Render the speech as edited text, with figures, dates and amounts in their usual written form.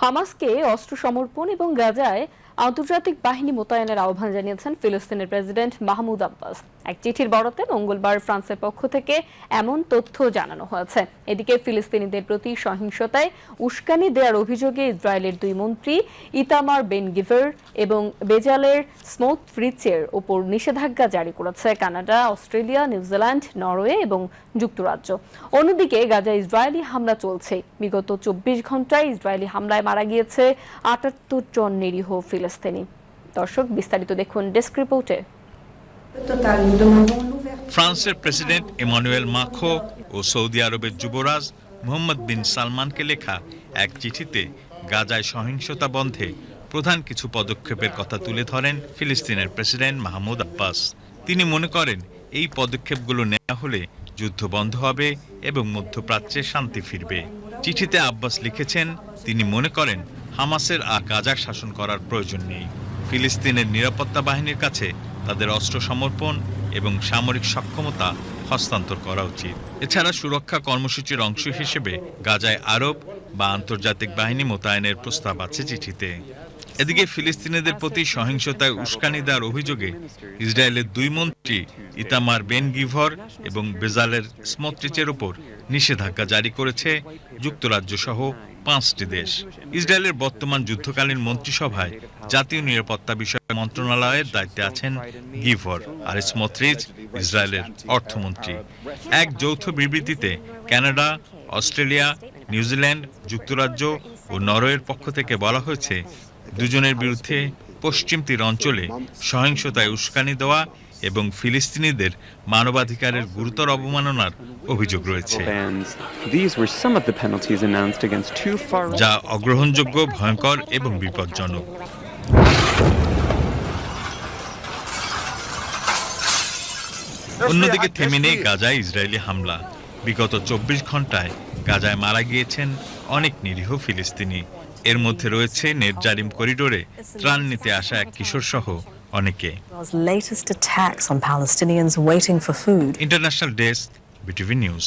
হামাসকে অস্ত্র সমর্পণ এবং গাজায় আন্তর্জাতিক বাহিনী মোতায়েনের আহ্বান জানিয়েছেন ফিলিস্তিনের প্রেসিডেন্ট মাহমুদ আব্বাস। এক চিঠির বরাতে মঙ্গলবার ফ্রান্সের পক্ষ থেকে এমন তথ্য জানানো হয়েছে। এদিকে ফিলিস্তিনিদের প্রতি সহিংসতায় উস্কানি দেওয়ার অভিযোগে ইসরায়েলের দুই মন্ত্রী ইতামার বেন গিভার এবং বেজালের স্মোটরিচের ওপর নিষেধাজ্ঞা জারি করেছে কানাডা, অস্ট্রেলিয়া, নিউজিল্যান্ড, নরওয়ে এবং যুক্তরাজ্য। অন্যদিকে গাজায় ইসরায়েলি হামলা চলছে। বিগত 24 ঘন্টায় ইসরায়েলি হামলায় মারা গিয়েছে 78 জন নিরীহ ফিলিস্তিনি। দর্শক, বিস্তারিত দেখুন ডেস্ক রিপোর্টে। ফ্রান্সের প্রেসিডেন্ট ইমানুয়েল মাখো ও সৌদি আরবের যুবরাজ মোহাম্মদ বিন সালমানকে লেখা এক চিঠিতে গাজায় সহিংসতা বন্ধে প্রধান কিছু পদক্ষেপের কথা তুলে ধরেন ফিলিস্তিনের প্রেসিডেন্ট মাহমুদ আব্বাস। তিনি মনে করেন এই পদক্ষেপগুলো নেওয়া হলে যুদ্ধ বন্ধ হবে এবং মধ্যপ্রাচ্যে শান্তি ফিরবে। চিঠিতে আব্বাস লিখেছেন, তিনি মনে করেন হামাসের আর গাজার শাসন করার প্রয়োজন নেই। ফিলিস্তিনের নিরাপত্তা বাহিনীর কাছে তাদের অস্ত্র সমর্পণ এবং সামরিক সক্ষমতা হস্তান্তর করা উচিত। এছাড়া সুরক্ষা কর্মসূচির অংশ হিসেবে গাজায় আরব বা আন্তর্জাতিক বাহিনী মোতায়েনের প্রস্তাব আছে চিঠিতে। এদিকে ফিলিস্তিনিদের প্রতি সহিংসতায় উস্কানি দেওয়ার অভিযোগে ইসরায়েলের দুই মন্ত্রী ইতামার বেন গিভর এবং বেজালের স্মোটরিচের উপর নিষেধাজ্ঞা জারি করেছে যুক্তরাজ্য সহ 5টি দেশ। ইসরায়েলের বর্তমান যুদ্ধকালীন মন্ত্রিসভায় জাতীয় নিরাপত্তা বিষয়ক মন্ত্রণালয়ের দায়িত্বে আছেন গিভর, আর স্মোটরিচ ইসরায়েলের অর্থমন্ত্রী। এক যৌথ বিবৃতিতে কানাডা, অস্ট্রেলিয়া, নিউজিল্যান্ড, যুক্তরাজ্য ও নরওয়ের পক্ষ থেকে বলা হয়েছে, দুজনের বিরুদ্ধে পশ্চিম তীর অঞ্চলে সহিংসতায় উস্কানি দেওয়া এবং ফিলিস্তিনিদের মানবাধিকারের গুরুতর অবমাননার অভিযোগ রয়েছে, যা অগ্রহণযোগ্য, ভয়ঙ্কর এবং বিপজ্জনক। অন্যদিকে থেমে নেই গাজায় ইসরায়েলি হামলা। বিগত 24 ঘন্টায় গাজায় মারা গিয়েছেন অনেক নিরীহ ফিলিস্তিনি। এর মধ্যে রয়েছে নেটজারিম করিডোরে ত্রাণ নিতে আসা এক কিশোর সহ অনেকে। Latest attacks on Palestinians waiting for food. International desk, BTV news.